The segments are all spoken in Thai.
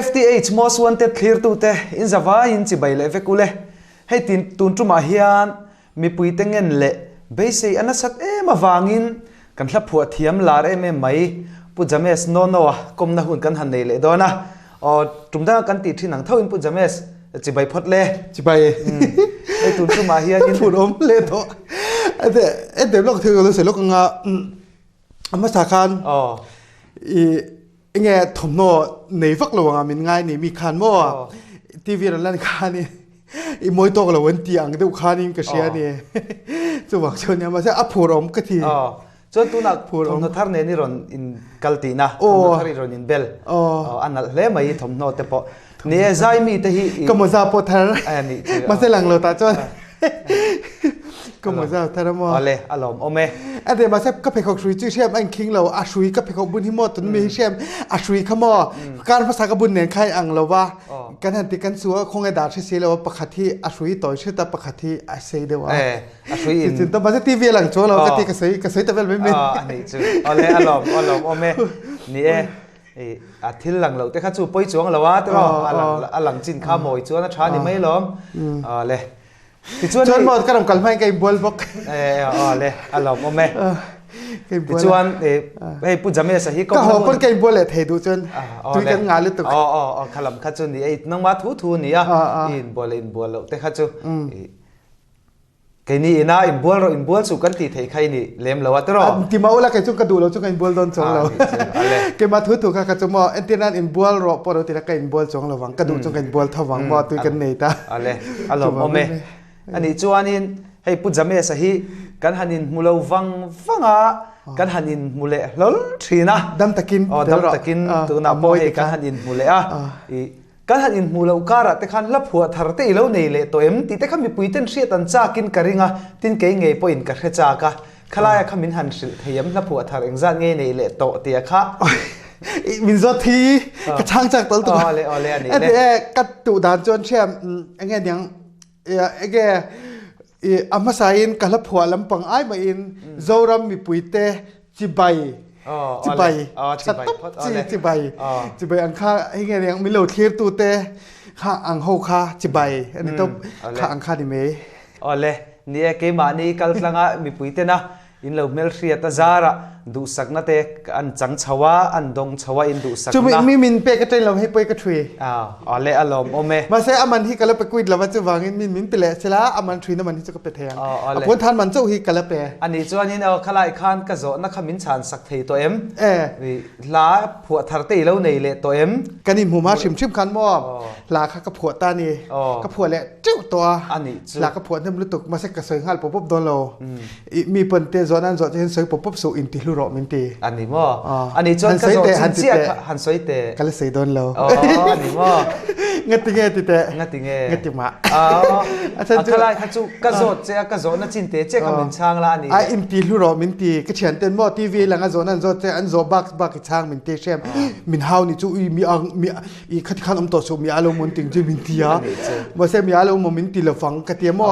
FTH most wanted clear tu te in Java in chi bai le vekule hei tin tun tuma hian mi pui tengen le be sei anasat em awangin kan hla phua thiam lar em mai pu james no no kom na hun kan han nei le dona o tumda kan ti thinang thau in pu james chi bai phot le chi bai hei tun tuma hian in phun om le to ade lok theu lo se lok nga ama sa khan i nge thomno nei vak lo nga min ngai ni mi khan mo TV ran lan khan ni i moi to lo wen ti ang de khan in ka sia ni chu wak chon ya ma sa a phurom ka thi chon tu nak thomno thar ne ni ron in kalti na thomno thar ron in bel anal le mai thomno te po ne zai mi te hi ka mo za po thar ani ma se lang lo ta chonก็มาจากทาร์มออะไรอารมณ์โอเมอันเดียมาเซฟก็เพคชุยชื่อเชมอันคิงเราอาชุยก็เพคบุญที่หมดตุนมีเชมอาชุยขมอการภาษากบุญเนี่ยใครอังเราว่าการหันติกันสัวคงไอ้ดาชื่อเสียเราว่าปกติอาชุยต่อยชื่อแต่ปกติอาเซเดว่าอาชุยอินจริงๆแต่มาจากทีวีหลังโจ้เราก็ตีกระสือแต่เวลไม่มีอันนี้จืออะไรอารมณ์โอเมนี่อาทิตย์หลังเราแต่ข้าจูป่วยจวงเราว่าแต่เราหลังจินข้าวหมอยจวงนะช้านี่ไม่ล้อมเลยจวนหมดก็ต้องกันไม่ไกลบอลบอกเลยอารมณ์โอเมจวนให้พูดจำไม่ได้สักทีก็หอบคนไกลบอลเลยเทดูจนตุยกันงานเลยตุกขลังข้าจูนี่น้องมาทูนี่อ่ะอินบอลเราแต่ข้าจูแค่นี้นะอินบอลสุกันตีเทใครนี่เลี้ยมเราว่าตลอดที่มาอุลักไอ้จุกกระดูเราจุกอินบอลโดนจงเราแกมาทูค่ะข้าจูมาเอ็นตีนันอินบอลรอพอเราตีนักอินบอลจงเราหวังกระดูจงอินบอลทวังมาตุยกันเนต้าอะไรอารมณ์โอเมอันนี้จวนนินให้พูดจำไม่ได้สักทีกันหันินมูลวังกันหันินมูลหล่นทีนะดำตะกินตัวน่าโมให้กันหันินมูลกันหันินมูลการะแต่ขันลับหัวทาร์เตอีแล้วนี่เลยตัวตีแต่ขันมีปุยเต้นเสียตันจากินกระริงตินเกยเงยปอินกระเจากะขลายขันมินหันสิเทียมลับหัวทาร์เองจานเงยนี่เลยโตเตียค่ะมินจอทีกระช่างจากตัวตัวอันนี้กัดตูดานจนเชื่อมไอ้เงี้ยยังไอ้อามาสายินกับผัวลำปังไอ้มาอินโจรมีปุยเตจิบายจิบายอังคาไอ้เงี้ยยังมีโลเทียร์ตูเตข้าอังโฮคาจิบายอันนี้ต้องข้าอังคาดิเมย์อ๋อเลยนี่เกี่ยมานี่กัลฟลังอ่ะมีปุยเตนะอินเราเมลเรียตจาระดูสักนัดเตอันจังชวาอันดงชวาอินดูสักนะมีมินเปกระเจเราให้ไปกระทุยอ๋อเลยอารมณ์โอเมมาเสียอามันที่กัลเปกุยเราว่าจะวางมินไปเลยเสร็จแล้วอามันทุยน้ำมันที่จะก็ไปแทงพ้นทานมันเจ้าฮีกัลเปอันนี้จวนนี้เราขลายขันกระโจนนักขมิ้นชานสักทีตัวลาผัวทาร์ตีแล้วในเละตัวกันนี่หมู่มาชิมขันมอบลาข้ากับผัวตานี่กับผัวแหละเจ้าตัวลากับผัวเนี่ยมันรู้ตุกมาเสกกระเซิงหันปุ๊บโดนเรามีเปิ่นเตจอนั่นจอจะเห็นเซิงปุ๊บสู่อินทิลุโรมินตีอันนี้มั้งอันนี้จนกระโดดหันเสียหันสวยเตะกันเลยใส่โดนเราอันนี้มั้งงัดติเงติเตะงัดติมาอาจารย์จุฬาจูกระโดดเจ้ากระโดดนั่นจินเตะเจ้าขมิ้นช่างละอันนี้อินทิลุโรมินตีก็เขียนเต็มว่าทีวีหลังกระโดดนั่นโดดเจ้าอันโดบักช่างมินตีเช่มมินฮาวนี่จูมีอีขัดขันตัวสูมีอารมณ์มันติงจูมินตีอ่ะว่าเสียมีอารมณ์มินตีเราฟังกระเทียมว่า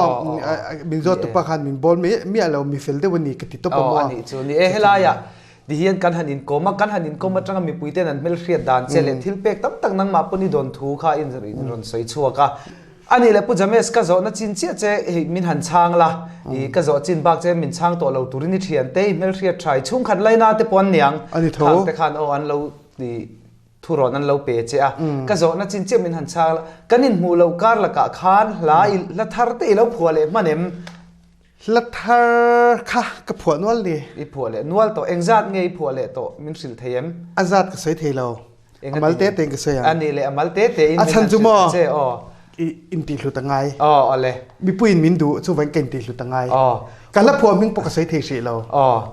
มินโดตุปะขันมินบอลมีอารมณ์มีเฟลเดวันนี้กระติตุปะว่าอันนี้จูนี่เฮลายะดิเฮียนกันหันอินโกมากันหันอินโกมาจังมีปุยเตนันเมลเรียดดานเจเลทิลเป็กตั้งนังมาปนิดอนทูข้าอินรอนสวยชัวกะอันนี้แหละปุจเมสก็จะนั่นจินเจียเจมินหันช่างละก็จะจินบักเจมินช่างตัวเราตุรินิเทียนเตเมลเรียดใช้ชุ่มขันไล่นาเตปอนเนียงขันแต่ขันเอาอันเราดิทุรอนันเราเปเจ้าก็จะนั่นจินเจียมินหันช่างละกันอินหูเราการละกะขานลายละทาร์เตเราผัวเลยมันเอ็มลัทธาค่ะกับผัวนวลดีผัวเลยนวลตัวเองจัดไงผัวเลยตัวมินสิลเทียมอาจัดก็สวยเทเราอมัลเตเตงก็สวยอันนี้เลยอมัลเตเตอาชันจุมออินติลุตังไงเลยมีปุยมินดูช่วยกันติลุตังไงการละผัวมิงปกสวยเทสีเรา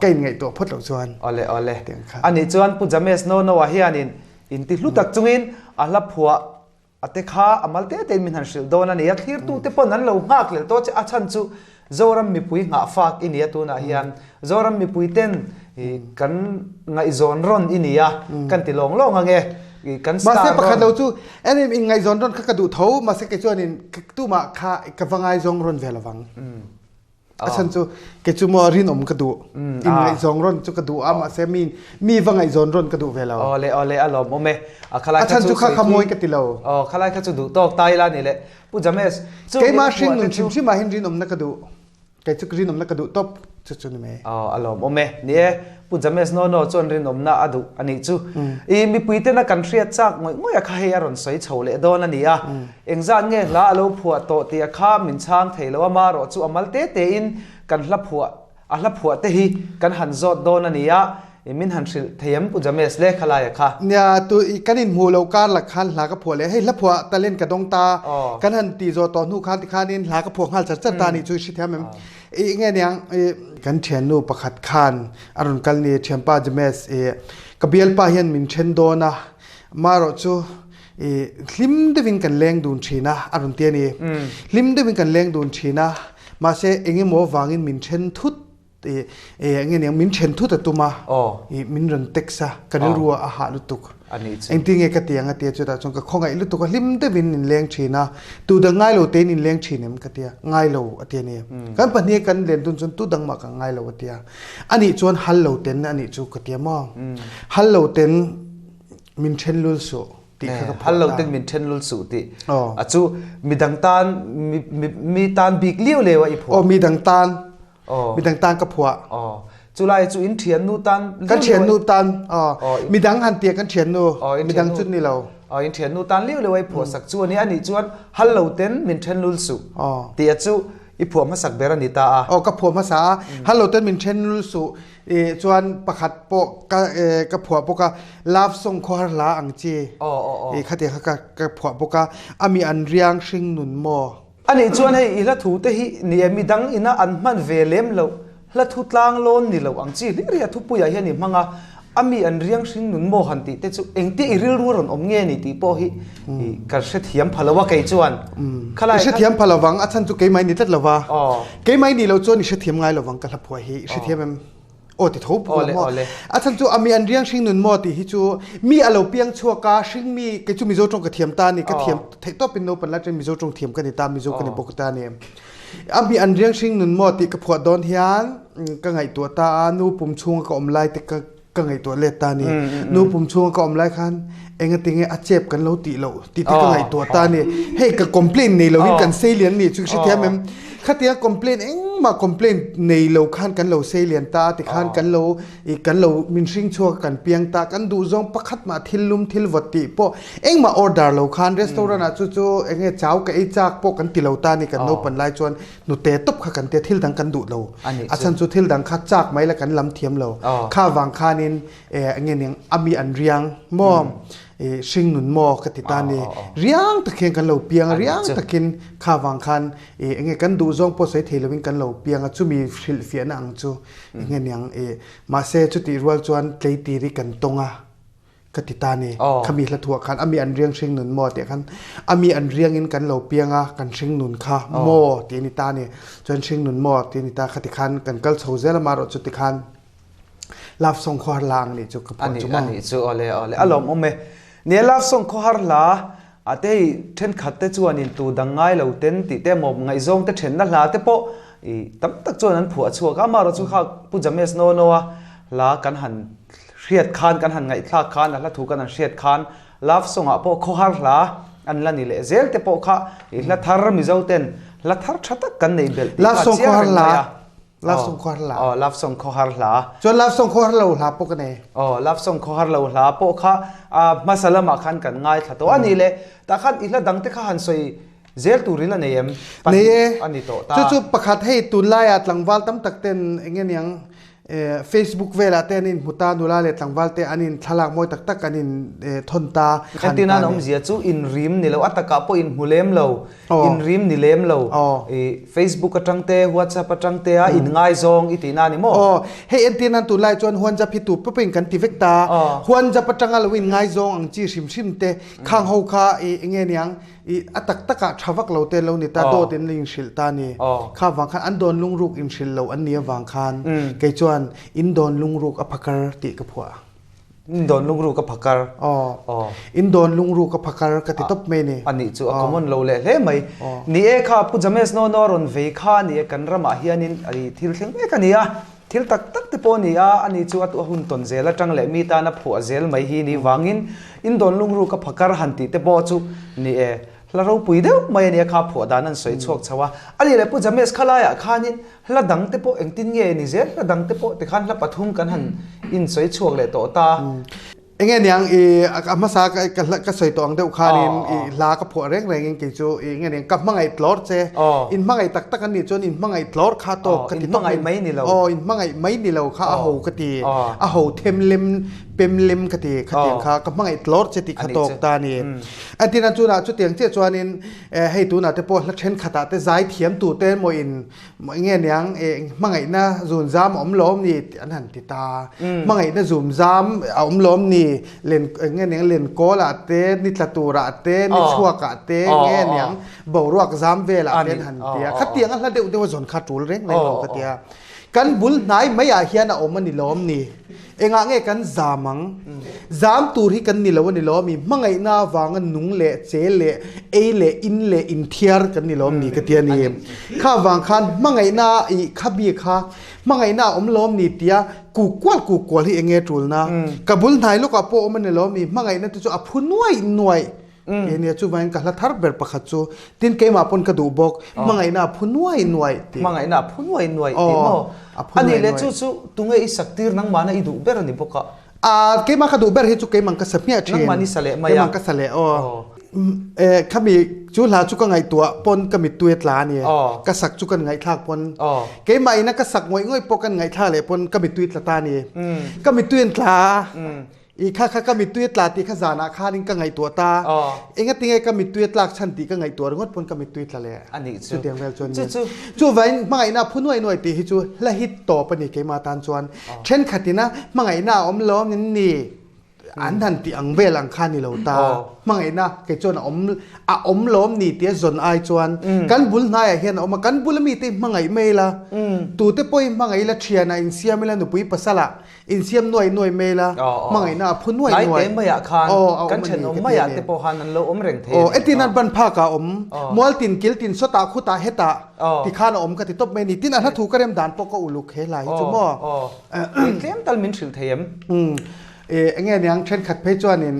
กันไงตัวพดเราชวนเลยอันนี้ชวนปุจจามิสโนว่าเฮียนินอินติลุตักจงอินอัลละผัวอัตข้าอมัลเตเตมินหันสิลโดนันยักฮิร์ตูเตปนันเราหักเลยตัวจะอาชันจูโจรมีปุยงาฟากอินเดียตัวน่ะเฮียนโจรมีปุยเต้นกันไงโซนร้อนอินเดียกันติลงงไงกันมาเสียประคันเราจูอันนี้ไงโซนร้อนข้ากระดูเท้ามาเสียกระจวนินตู้มาข้ากับฟังไงโซนร้อนเวลวัง อาฉันจูเกจูมอรินอมกระดูอินไงซองร่นจูกระดูอามาเซมีวังไงซอนร่นกระดูเวลาอ๋อเลยอารมณ์โมเมอาฉันจูข้าขโมยกันติเราขลายข้าจูดูตอกตายละนี่แหละผู้จำเมสเกมาชิงนุ่นชิมมาหินรินอมนักกระดูเกจูรินอมนักกระดูตบจุนเมอารมณ์โมเมนี่ผู้จำเมสโนจนรินอมน่าอดูอันนี้จูมีปุยเตนักกันเรียดจากงอยข้าเฮียรอนสวยโฉเลโดนนี่อ่ะเอ็งจันเงี้ยละเราผัวโตเตียข้ามินช่างเทลว่ามารอจูอมัลเตอินกันละผัวละผัวเตฮีกันหันจอดโดนนี่อ่ะมินหันสิเทียมผู้จำเมสเล็กขลายค่ะเนี่ยตัวกันอินหูเราการหลักขันหลักกับผัวเลยให้ละผัวตะเล่นกับดงตากันหันตีจอตอนหูขันที่ขันนินหลักกับผัวหันจัดตานี่ช่วยชิดแถมเงี้ยเนี่ยกันเชียนนูประคัดขันอรุณกันนี่เชียนป้าจำเมสกับเบียลป้าเห็นมินเชนโดนะมารอจูลิมเดวินกันแรงดูนชีนะอรุณเตียนี่ลิมเดวินกันแรงดูนชีนะมาเสเองโมวางินมินเชนทุดเงี้ยเนี่ยมินเชนทุดแต่ตัวมามินรันเท็กซ่ากันรัวอาหารลุตุกเองที่เงี้ยกติยังกติจุดแต่จงก็คงไงลุตุกลิมเดวินนินแรงชีนะตัวดังง่ายโลเตนินแรงชีเนี่ยมันกติง่ายโลอติเนี่ยกันปนนี้กันเรียนตุนจนตัวดังมากง่ายโลอติอันนี้ชวนฮัลโลเตนอันนี้จูกติมองฮัลโลเตนมินเชนลุลโซฮัลโหลตึงมินเทนลุลสูติจูมีดังตานมีตานบิกเลี้ยวเลวอีพอมีดังตานกับผัวจุไลจูอินเทียนนูตันกันเทียนนูตันมีดังหันเตียกันเทียนนูมีดังจุดนี้เราอินเทียนนูตันเลี้ยวเลวอีพอสักจูนี้อันนี้จวนฮัลโหลเต็นมินเทนลุลสูเตียจูอีพอมาสักเบรันดิตากับผัวภาษาฮัลโหลเต็นมินเทนลุลสูจวนประคัดโปกับผัวปกะลาฟส่งคอร์ลาอังจีขัดเตียกับผัวปกะอามีอันเรียงชิงนุนโมอันนี้ชวนให้อีละถูเตหินี่มีดังอินะอันมันเวเลมเราละทุตลางโลนนี่เราอังจีเรียทุปุยาเฮนี่มังอามีอันเรียงชิงนุนโมหันติแต่จูเองที่อีริลรัวรอนอมเงี้ยนี่ตีโปหิการเสถียรพลวะไกจวนขลายเสถียรพลวังอาจารย์จูเกย์ไม่นี่ตัดละวะเกย์ไม่นี่เราจวนนี่เสถียรไงละวังกันละผัวหิเสถียรมันโอ้ติดทุบหัวมออาจารย์จูอามีอันเรียงชิงนุนโมติฮิจูมีอารมณ์เปียงชัวกาชิงมีเกจูมิโซตรงกระเทียมตานี่กระเทียมเทต้เป็นโนเป็นละจะมิโซตรงเทียมกันในตามิโซกันในปกตาเนี่ยอามีอันเรียงชิงนุนโมติกับผัวดอนเฮียนก็ไงตัวตานูปุ่มช่วงก็อมไล่แต่ก็ไงตัวเลตานี่นูปุ่มช่วงก็อมไล่คันเองก็ติงอาเจ็บกันเราตีก็ไงตัวตานี่ให้กับคอมเพลนนี่เราวิ่งกันเซเลียนนี่ชุกชิเทียมขัดเตียคอมเพลนเองมาคอมเพลนในเราขันกันเราเซเลียนตาติขันกันเราอีกกันเรามินชิงชัวกันเปียงตากันดูจงประคัดมาทิลลุมทิลวัติปอเองมาออเดอร์เราขันรีสอร์ทนะจู่ๆเองเจ้ากับไอ้จากปอกันติเราตานี่กันโนปันไลจวนนุเตตบขักันเตทิลดังกันดูเราอาจารย์จู่ทิลดังขัดจากไหมละกันลำเทียมเราข้าวางข้านินเงี้ยอามีอันเรียงมอมชิงนุนโมกติตานี่เรียงตะเคียนกันเราเปียงเรียงตะเคียนข้าวางคันเงี้ยกันดูจงพอใส่เทลวิงกันเราเปียงจู่มีฟิลเฟียนังจู่เงี้ยยังมาเซจุติรัวจวนเลยตีริกันตรงอ่ะกติตานี่ขมีละถั่วคันอามีอันเรียงชิงนุนโมเดียคันอามีอันเรียงอินกันเราเปียงอ่ะกันชิงนุนข้าโมตีนิตานี่จนชิงนุนโมตีนิตาคติคันกันกัลโซเซลมารจุติคันลาฟส่งคอร์ลางนี่จู่กับจุมังอันนี้จู่อะไรอารมณ์อมเมเนี่ยลาฟส่งคอร์ลาอาเต้เทนขัดเตจวนอินตูดังไงเราเต้นติเต้หมอบไงจงเตเทนนั่นลาเต้ปอตั้มตักจวนนั้นผัวชัวก็มารจู่ข้าผู้จำเมสโนโนวะลากันหันเรียดคานกันหันไงทลาคานแล้วถูกกันหันเรียดคานลาฟส่งอ่ะปอคอร์ลาอันละนี่เลยเซลเต้ปอข้าละทาร์มิเจ้าเต้นละทาร์ชัดกันในเบลลาฟส่งคอร์ลาลาฟส่งคอร์ลาลาฟส่งคอร์ลาจนลาฟส่งคอร์ลาลาปกันเองลาฟส่งคอร์ลาลาปข้ามาสลามาขันกันง่ายถ้าตัวอันนี้เลยแต่ขันอีกละดังเตะข้าหันสวยเซลตูริละเนี่ยอันนี้โตจู่ๆประคัดให้ตุนไล่อัดหลังวัลตั้มตักเต้นเงี้ยยังFacebook เวลาเต้นินมุตาดูแลหลังวัลเตอันนี้ทลากมวยตักอันนี้ทนตาขันตีน่าน้องเสียจู่อินริมนี่เราอัตตะกับพออินหูเล่มเราอินริมนี่เล่มเราFacebook กระจังเตะ WhatsApp กระจังเตะอินง่ายซองอิตีน่านี่มั้งให้เอ็นตีน่าตุนไล่จวนฮวนจะพิจูเพื่อเป็นกันติเวกตาฮวนจะประจังอะไรวินง่ายซองอังจีชิมเตะข้างหูข้าเงี้ยยังอัตตะกะชาวกเราเตเราเนี่ยตาโตเต็นลิงชิลตานี่ข้าวางคันอันโดนลุงรุกอินชิลเราอันเนี้ยวางคันเกจวนอินโดนลุงรุกอภักรติกับผัว โดนลุงรูกับพักการอ๋ออินโดนลุงรูกับพักการกติตบเมนี่อันนี้จู่คอมมอนโลเล่เฮ้ไหมนี่เอข้าพูดจะไม่สโนนอรอนเวข้านี่กันรำมาเฮียนินอันนี้ทิลเทงเอกันนี่อ่ะทิลตักติปนี่อ่ะอันนี้จู่ตัวหุ่นตนเซลจังเล่มีตานับหัวเซลไม่ฮีนี่วางินอินโดนลุงรูกับพักการหันติเตปอจู่นี่เอแล้วเราปุ๋ยเดียวไม่เนี่ยข้าผัวดานันสวยชกชาวอันนี้เลยพูดจะไม่สขลายอ่ะข้านี่ละดังเตปอเอ็งตินเงี้ยนี่เซลละดังเตปอแต่ขันละปฐุมกันหันอินสวยชกเลยโตตาเองเนี่ยอามาสาก็สวยตัวอังเดียวข้านี่ลากับผัวแรงเองกิจูเองเนี่ยกับมังไงตลอดเจอินมังไงตักกันนี่จนอินมังไงตลอดข้าโตกติมังไงไม่นี่เราอินมังไงไม่นี่เราข้าอาหูกติอาหูเทมเลมเป็นเลมกติขัดเตียงข้ากับมังไงตลอดเจติข้าโตกตานี่อันที่นั่นจูน่ะจุดเตียงเจ้าจวนนินให้ตัวน่ะเตปอลักเช่นขัดแต่ใจเทียมตัวเต้นโมอินเงี้ยเนี่ยเองมังไงน่ะซูนจามอมล้อมนี่อันนั้นติตามังไงน่ะซูนจามอมล้อมนี่เล่นเงี้ยเนี่ยเล่นโกละเต้นิตละตัวระเต้นิชัวกะเต้เงี้ยเนี่ยบ่าวรวกจามเวลาเต้นหันเตียขัดเตียงอันละเดี๋ยวจนขัดจูเร่งเลยเราขัดเตียกันบุญไหนไม่อยากเฮียนะอมันนี่ล้อมนี่เองเงี้ยกันจามังจามตูที่กันนี่แล้วนี่ล้อมีมังไงน่าวางนุงเละเจเละเอเละอินเละอินเทียร์กันนี่ล้อมนี่กเตียนี่ข้าวางคันมังไงน่าอีขับบีข้ามังไงน่าล้อมนี่เตียกูกวลที่เองเงี้ยจูลนะกับบุญไหนลูกกับโปมันนี่ล้อมีมังไงน่าจะอภุนวยเอ็นเนี่ยจูวันกันละทาร์เบอร์ปะขัดจูตินเกมาปนกระดูบอกมังไงน่าพูนวยมังไงน่าพูนวยติโมอันนี้เลยจูตุงไอ้สักทีนั่งมานะอีดูเบอร์นี่พวกเกมากระดูเบอร์ให้จูเกมันก็สับเนี่ยเชียนนั่งมานี่สเลมาเกมันก็สเลข้ามีจูลาจูก็ไงตัวปนก็มีตัวตลาเนี่ยก็สักจูกันไงทากปนเกมใหม่นะก็สักงวยปกันไงทากเลยปนก็มีตัวตลาเนี่ยก็มีตัวตลาอีข้าก็มีตัวตลาตีข้าจานาข้านี่ก็ไงตัวตาเองก็ติงไงก็มีตัวตลาชันตีก็ไงตัวงดปนก็มีตัวตลาเลยอันนี้จุดเดียวกันจนจู่ไว้มาไงน่าพูดหน่วยตีให้จู่ละฮิตต่อปนิเกมาตานจวนเช่นขัดนะมาไงน่าอมล้อมนี่อันทันตีอังเวลังข้านี่เราตามังไงนะเกจวนอมล้อมนี่เตี้ยจนไอจวนกันบุญนายเห็นออกมากันบุญมีตีมังไงไม่ละตัวเตปอยมังไงละเชียนะอินเซียไม่ละหนูปุยปัสสละอินเซียมหน่วยไม่ละมังไงนะพูดหน่วยไม่อยากคานกันเช่นไม่อยากเตปอหันนั่นเราเร่งเทเอตินันบันพากามัวตินกิลตินสตาคุตาเฮตาที่ข้านก็ติดตบไม่นี่ตินันถ้าถูกกระเด็นด่านปกอุลุกเฮลัยจุ่มเทียมตัลมินสิลเทียมเงี้ยยังเช่นขัดเพจวนนี่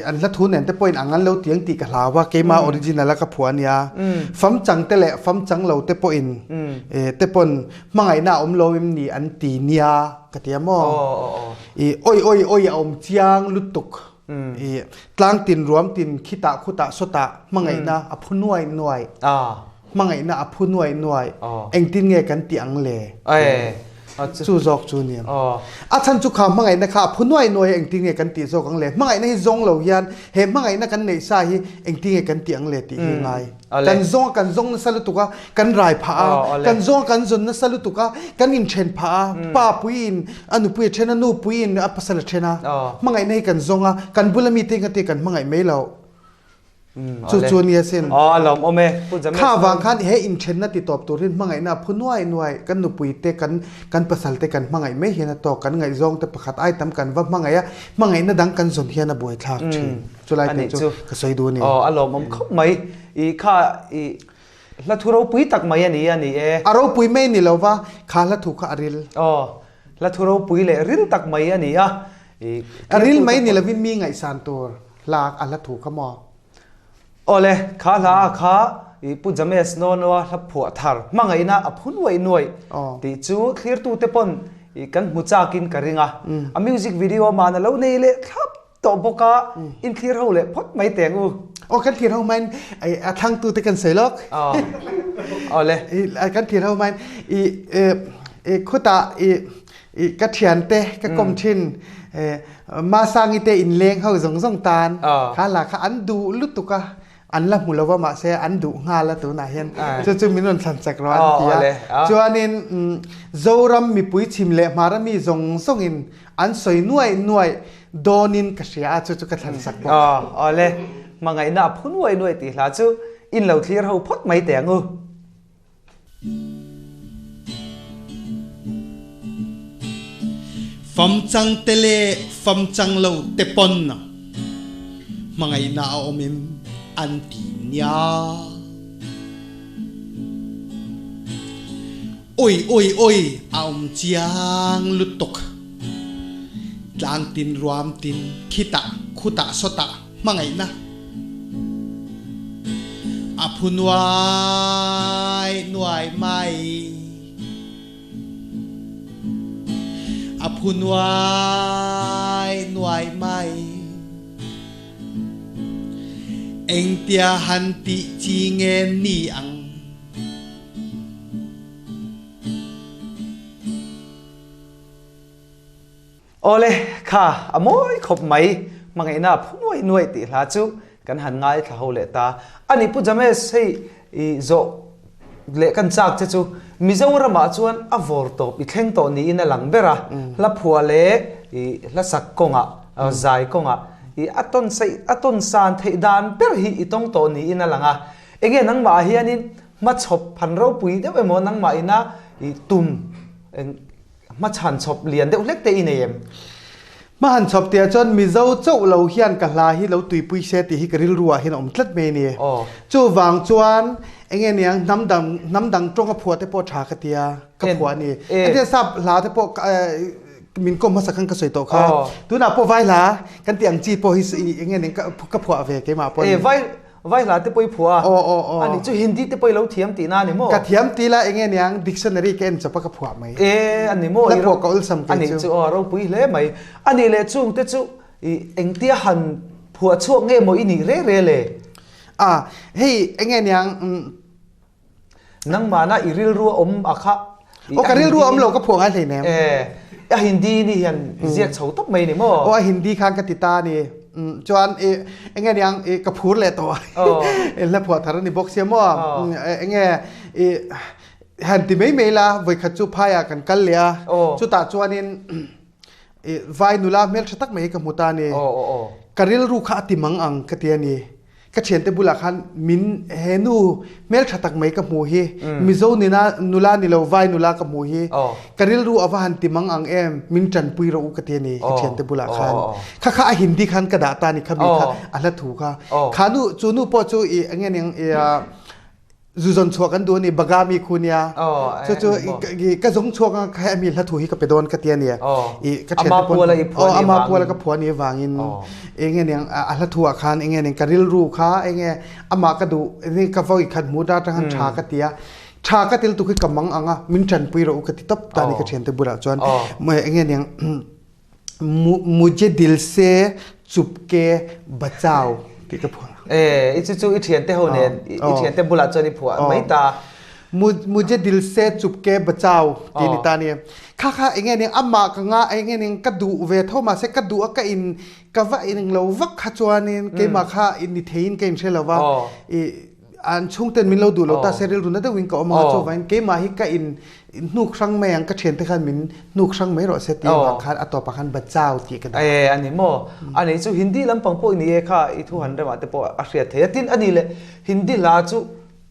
อันละทุนเนี่ยแต่ปอยอังนั้นเราเตียงตีกะลาว่าเกมาออริจินัลแล้วกับผัวเนี่ยฟัมจังแต่ละฟัมจังเราแต่ปอยแต่ปนมังไงน่าอมโลวิมนี่อันตีเนียกะเตียมโอ้ยอมเจียงลุตุกกลางตินรวมตินขิตาคุตาสตามังไงน่าอภุนวยมังไงน่าอภุนวยเอ็งตินเงี้ยกันตีอังเล่จูจอกจูเนียมฉันจุกข่าวมังไงนะครับพูดน้อยเองติงเงกันตีโซกังเล่มังไงนี่จงเหล่ายันเห็นมังไงนักกันในสายเองติงเงกันตีอังเล่ตียังไงกันจงนั่นสลุตุกะกันรายผากันจนนั่นสลุตุกะกันอินเชนผาป้าปุยนอนุปุยเชนนูปุยนอัปสลเชนะมังไงนี่กันจงกันบุลมีติงกันตีกันมังไงไม่เหล่าจู่ๆเนี่ยเส้นหลอมโอเมข้าวางคันเฮอินเชนนัติตอบตัวเรื่องมังไงนะพูดน้อยกันนุปุยเตกันภาษาเตกันมังไงไม่เห็นต่อกันไงจงแต่ประคัดไอ้ทำกันว่ามังไงนะดังกันสนเฮียนะบวยทักชินจุไลเป็นจู่ก็สวยดูนี่หลอมเขาไม่ข้าละทุเราปุยตักไม่อันนี้เราปุยไม่นี่เราว่าข้าละถูกข้าริลละทุเราปุยเลยริลตักไม่อันนี้ริลไม่นี่ละวินมีไงสานตัวลากอันละถูกขมอโอเลยข้าลาข้าปุจจามีสโนนว่าทับผัวทาร์มังไงนะอภุนวยหน่วยตีจูเคลียร์ตูเตปนกันมุจากินกระริงอ่ะมิวสิกวิดีโอมาแล้วนี่เลยทับต่อบอกว่าอินเคลียร์เขาเลยพอดไม่แต่งกันเคลียร์เขามันทางตูเตกันเสล็อกโอเลยกันเคลียร์เขามันคุตากัดเทียนเตะกัดกลมชินมาสร้างอิเตอินเลงเขาส่งตาลข้าหลักข้าอันดูลุตุกะอันละมุลว่ามาเสียอันดูงาละตัวไหนเห็นจะมีนนสันสักร้อนเดียจวนนี้โจรำมีปุยชิมเละมารามีส่งอินอันสวยหน่วยโดนินกระเสียจุกระสันสักบอกเลยมาไงน่ะพุ่นหน่วยตีหลาจูอินเหล่าที่เราพดไม่แต่ง fam chang tele fam chang lo te pon na mangai na omim anti nya oi aum chiang lutok tlang tin ruam tin khita khuta sota mangai na apunwai nuai mai apunwai nuai mai eng tia hanti chi nge ni ang ole kha amoi khop mai mangai na phunoi nuai ti hla chu kan han ngai thla ho le ta ani pu jame sei I zo le kan chak che chu Mizorama chuan a vor to pi thleng to ni in a lang bera la phua le I la sak konga zai konga I aton san thei dan per hi itong to ni in a langa enge nang ma hianin ma chhop phan ro pui de emo nang ma ina I tum ma chan chop lian de ulek te inem ma han chop tia chon mizo chau lo hian ka hla hi lo tui pui se ti hi karil ruwa hin om tlat me ni chu wang chuan enge niang namdang tronga phua te po tha ka tia ka phua ni ate sap hla te po min ko ma sakang ka soi to kha tu na po vai la kan tiang chi po hi enge ning ka phua ve ke ma po vai la te poi phua ani chu hindi te poi lo thiam ti na ni mo ka thiam ti la enge niang dictionary ke en chapa ka phua mai ani mo I ro ka ul sam ke ani chu ro pui le mai ani le chung te chu eng tia han phua chu nge mo ini re le hey enge niang nang mana iril ru om akha karil ru om lo ka phua ngai ne hindi ni hian ziak chho top mai ni mo hindi khang ka ti ta ni chuan enge niang ka phur le to la phua thar ni box mo enge han ti mei la voi kha chu phaya kan kal lia chu ta chuanin vai nula mel thatak mai ka muta ni karil ru kha ti mang ang ka ti ani ka chen te bula khan min henu mel thatak mai ka mu hi mizo ni na nula ni lo vai nula ka mu hi karil ru awa han ti mang ang em min chan pui ro ka ti ni ka chen te bula khan kha hindi khan ka da ta ni kha mi kha ala thu kha khanu chunu po chu I angen zuzon chua kan do ni bagami khunia chu ka zong chua ka mi la thu hi ka pedon ka tia ni ka chen te pon ama pula ka phua ni wangin enge niang ala thu khan enge ning karil ru kha enge ama ka du ni ka voi khat mu da tang tha ka tia tha ka til tu ki kamang anga min chan pui ro ka ti top ta ni ka chen te bura chuan mai enge niang mujhe dil se chupke bachao ti ka phua ichu chu ithian te ho nen ithian te bula chani phua mai ta mujhe dil se chupke bachao ti ni ta ni kha enge ning amma ka nga enge ning ka du ve thoma se ka du ka in ka va in lo vak kha chuanin ke ma kha in ni thein ke in shelawa an chungten min lo du lo ta seril runa da wing ka oma chu vain ke ma hi ka in nuk sang mai ang ka chen te khan min nuk sang mai ro se ti wa khan atopa khan bachao ti ka ani mo ani chu hindi lam pang po ni kha I thu han ma te po a hria the tin ani le hindi la chu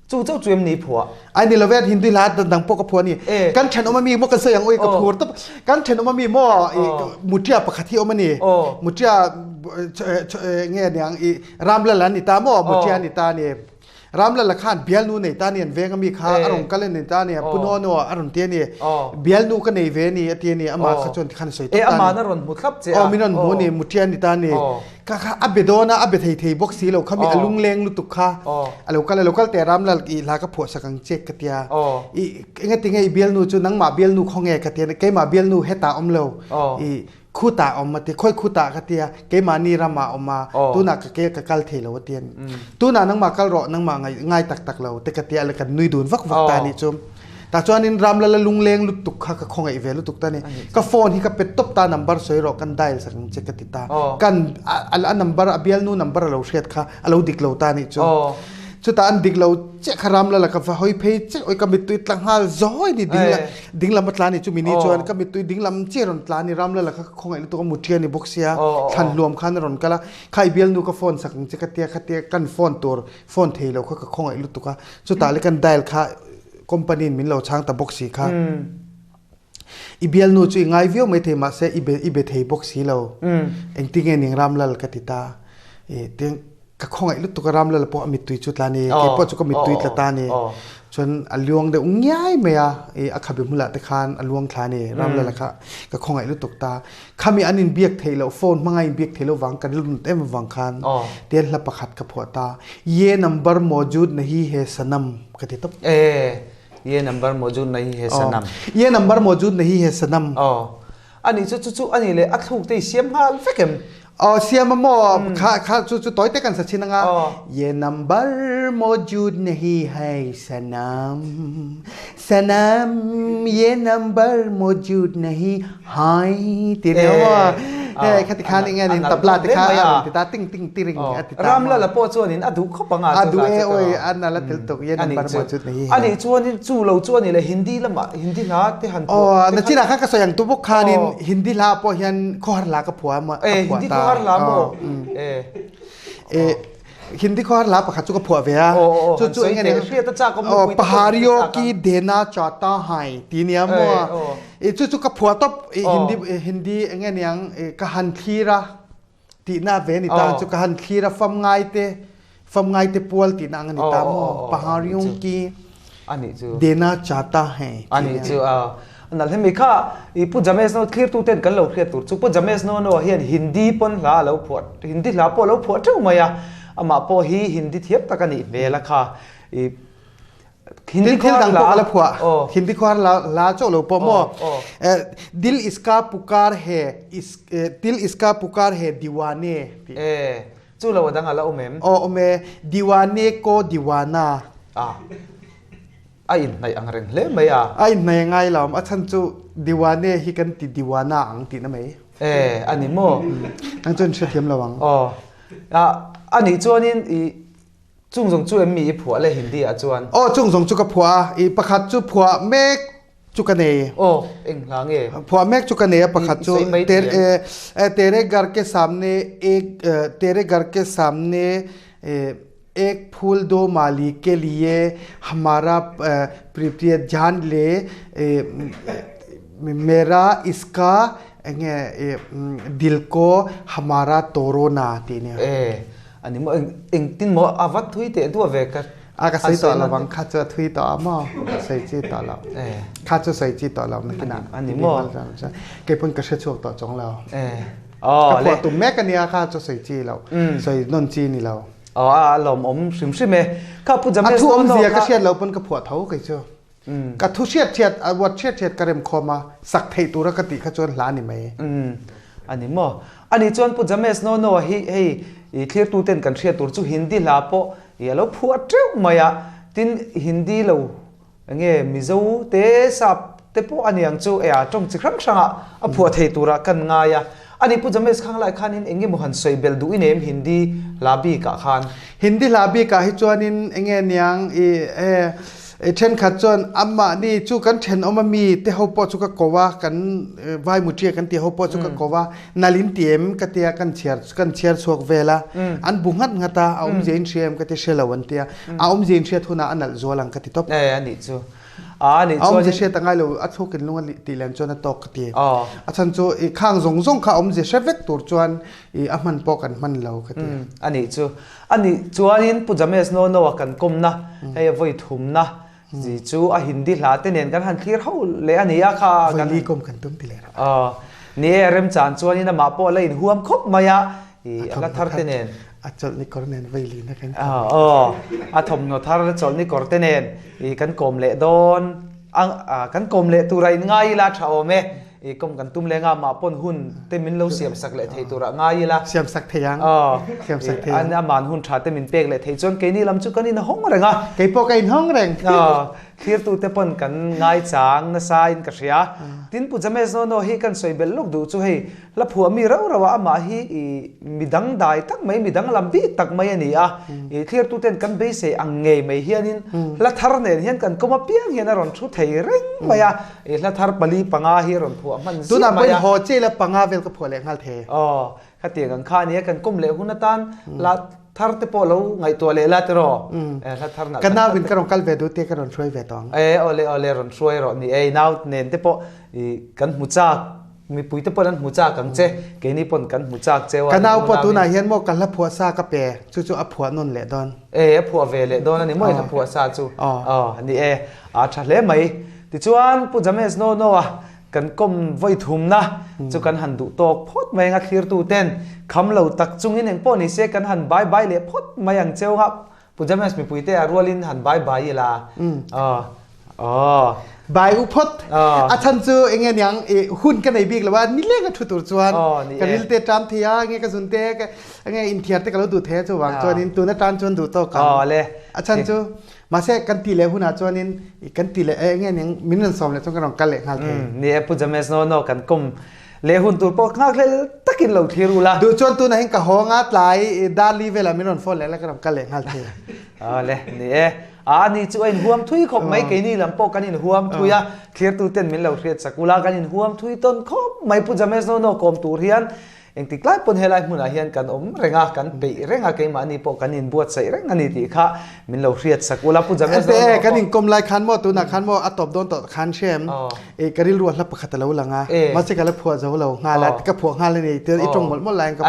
chau chuem ni phua ani lo vet hindi la dang po ka phua ni kan chen oma mi mo ka se yang oi ka phur ta kan chen oma mi mo mutia pakhathi oma ni mutia nge nyang ramla lan ni ta mo mutia ni ta ni ramla la khan bial nu nei ta ni an venga mi kha arong kalen ni ta ni puno no aron te ni bial nu ka nei ve ni ati ni ama kha chon khan soi to ama na ron mutlap che minon mu ni mutia ni ta ni ka abedona abethei thei box si lo khami alung leng lu tu kha local te ramla I la ka pho sakang check ka tia I enga tinga bial nu chu nang ma bial nu khonge ka tia ke ma bial nu heta omlo I khuta omati khoi khuta ka tia ke mani rama oma tuna ka ke ka kal thelo tian tuna nang ma kal ro nang ma ngai tak lo te ka tia la kan nui dun vak ta ni chum ta chuanin ramla la lungleng lu tuk kha ka khongai ve lu tuk ta ni ka phone hi ka pet top ta number soi ro kan dial sakang che ka ti ta kan al number abial nu number lo shet kha alo dik lo ta ni chum chu ta an dik lo che kharam la ka fa hoi phei che oi ka mit tu tlang hal zoi ni dinglam tlani chu mini chuan ka mit tu dinglam che ron tlani ram la ka khongai lu to ka muthia ni boxia than luam khan ron kala khai bial nu ka phone sakang che ka tia khatia kan phone tur phone thei lo ka khongai lu to ka chu ta le kan dial kha company min lo chang ta boxi kha อีเบลนูจุง่ายวิวไม่เทมาเสอีเบเทบ็อกซี่เราเองติ้งเองรำลลกติตาติ้งก็คงไอ้ลุตุกรำลลพอมิตุยจุดลานี่เก็บพอจุกมิตุยละตานี่จนอลวงเดอุ้งย้ายเมียอาคาบิมุลาตะคานอลวงทานี่รำลลค่ะก็คงไอ้ลุตุกตาข้ามีอันนินเบียกเทเลโฟนมังไงเบียกเทเลวังกันลุนเต็มวังคันเตียนละประคัดกับพอตาเย่นัมเบอร์มอจูดनहीं है सनमกติตบये नंबर मौजूद नहीं है सनम ये नंबर मौजूद नहीं है सनम अनि चु अनि ले अखुक ते सिम हाल फेकम सिम मो खा चु तोय ते kan sachinanga ये नंबर मौजूद नहीं है सनम सनम ये नंबर मौजूद नहीं हाय तेरे वा khati khan inga nin tabla te kha ta ting ting tiring atita ram la po chuanin adu khopanga adu e oi anna la tel tok ye number mojut nei ani chuanin chu lo chuani le hindi lama hindi la te han na china kha ka soyang tu bok khanin hindi la po hian khor la ka phua ma hindi khor la mo Hindi को हर ला पखा चुका फुआ वेया चु इंगे ने पहाड़ियों की देना चाहता है तीनिया मो चु का फुआ तो हिंदी इंगे ने का हंथीरा तीना वे निता चु का हंथीरा फम गाई ते पुअल तीना निता मो पहाड़ियों की देना चाहता है अनि चु नल हे मिखा इ पु जमेस नो क्लियर टू टेन कल लो क्लियर टू चु पु जमेस नो नो हियन हिंदी पन ला लो फुट हिंदी ला पो लो फुट छु मया अमा पो ही हिंदी थियप तकनी वेला खा हिंदी को ला फुआ हिंदी को ला चो लो पो मो दिल इसका पुकार है इस दिल इसका पुकार है दीवाने चु लो दंग ला ओमेम ओमे दीवाने को दीवाना ai nai angreng le maya ai nai ngai lam achan chu diwane hi kan ti diwana ang ti na mai ani mo ang chon che thiam lawang ani chuanin I chungjong chu mi phua le hindi a chuan chungjong chu ka phua I pakhat chu phua mek chu ka nei eng lange phua mek chu ka nei pakhat chu तेरे घर के सामने तेरे घर के सामने एक फूल दो माली के लिए हमारा प्रिय जान ले मेरा इसका दिल को हमारा तोरो ना तीने अनि mo eng tin mo avat thui te du ve ka aga sai to la wang kha cha thui to ma sai chi to la kha cha sai chi to la na kina ani mo ke pun ka she chok to chong la le tu me ka nia kha cha sai chi la sai non chi ni la lom om sim sim me ka pu jam thu om zia ka shet lo pun ka phua thau kai chu ka thu shet wat shet karem khoma sak thei tu ra ka ti kha chon hla ni mai ani mo ani chon pu james no hi clear tu ten kan thria tur chu hindi la po yelo phua treu maya tin hindi lo nge mizo te sap te po aniang chu tong chikhram sanga a phua thei tura kan nga ya ani pu james khang lai khanin enge mohan soibel du inem hindi labi ka khan hindi labi ka hi chuanin enge niang chen khat chon amma ni chu kan then oma mi te ho po chu ka kowa kan vai mutia kan ti ho po chu ka kowa nalin tiem ka tia kan chiar chok vela an bungat ngata aum jein shem ka te shelawan tia aum jein she thuna anal zolang ka ti top ani chu ani chu je she tangai lo a chokin lunga ti len chona tok ti achan chu khang zong kha om je shevek tur chuan aman po kan man lo ka ti ani chuanin pu james no kan komna hey voi thumna ji chu a hindi hla te nen kan han clear ho le ania kha kan li kom kan tum ti le ni rem chan chuanin ma po le in huam khop maya ala thar te nen achol ni kornen veili na kan thom no thar chol ni korte nen kan kom le don kan kom le turai ngai la thao me kom kan tum le nga ma pon hun te min lo siam sak le thei tura ngai la siam sak theyang siam sak theyang an aman hun tha te min pek le thei chon ke ni lam chu kan in hong renga ke po ka in hong reng clear tu te pon kan ngai chang na sa in ka ria tin pu james no hi kan soibel lok du chu hei la phua mi rawa ama hi midang dai tak mai midang lambi tak mai ani clear tu ten kan be se ang ngei mai hianin la thar nen hian kan koma piang hian ron thu thei reng maya la thar pali panga hi ron phua man tu na pen ho che la panga vel ka phole ngal the khati kan kha ni kan kum le hunatan la ทาร์เตปอลไงตัวเลลาตรอถ้าทาร์นักกันน่าวินกันรองกัลเวดูเตกันรองช่วยเวตองโอเลรอนช่วยรอนี่น่าวเน้นเตปอกันหูจักมีปุยเตปอนั้นหูจักกังเจเกนี่ปนกันหูจักเจว่ากันน่าปอตูน่าเฮียนโมกันละผัวซากะเปจู่ๆอผัวนนเละดอนผัวเวเลดอนนี่ไม่ถ้าผัวซาจูนี่ชัดเลยไหมติจวนปุจจามิสโนอ่ะกันก้มไว้ทุ่มนะจุกันหันดุตอกพดไม่งัดคลีร์ตูเต้นคำเหล่าตักจุงอินเองป้อนี่เสกันหันบายเลยพดไม่ยังเจ้าครับปุจจามิสมีปุยเตะรัวลินหันบายละบายอุพจน์ฉันจูเองยังหุ่นกันในบิ๊กเลยว่านี่เล็กกับทุตัวจวนกันนี่เตะจามเทียเงี้ยกันสุนเตะเงี้ยอินเทียเตะกันเราดูเทจวางจวนนินตัวนั้นจานจวนดูโตกันเลยฉันจูมาเสกันตีเลยหุ่นจวนนินกันตีเลยเงี้ยยังมินนันสอมเลยจงกันรองกันเลยฮัลเทนี่ปุจจามิสโนกันก้มเลยหุ่นตัวปอกนักเลยตะกินเหล่าทีรูละดูจวนตัวนั้นกับห้องอัดไหลดาลีเวลามินนันฟอลเลยแล้วกันรองกันเลยฮัลเทเลยนี่นี่ช่วยห่วมทุยขบไม่เกนี่ลำปอกันอินห่วมทุยเคลียร์ตูเต้นมินเหล่าเคลียร์สักุลากันอินห่วมทุยต้นขบไม่ปุจจามิสโนกอมตูเรียนเองติกลายปนเฮลัยมุนาเฮียนกันเร่งกันไปเร่งเกมานี่ปอกันอินบวชใส่เร่งนี่ติค่ะมินเหล่าเคลียร์สักุลาปุจจามิสโนกันอินกลมลายคันโมตัวนักคันโมอัตตบโดนต่อคันเชมกันริลวนรับประคัตะเลวลังมาเสกันแล้วผัวจะเรางานแล้วกับผัวงานเลยนี่เตือนไอ้ตรงหมดแรงกับ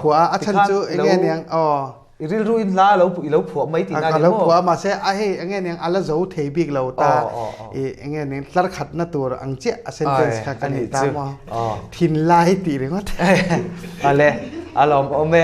ผัวฉันจูเองเนี่ยริลรุนลาเราผัวไม่ติดนะเราผัวมาเสียไอ้เงี้ยอันละโจเทบิกเราตาเงี้ยเนี่ยลักขัดนั่นตัวอังเจ้าเซนเทนส์กันนี่ตามว่าทินไล่ตีเลยว่าอะไรอารมณ์โอเม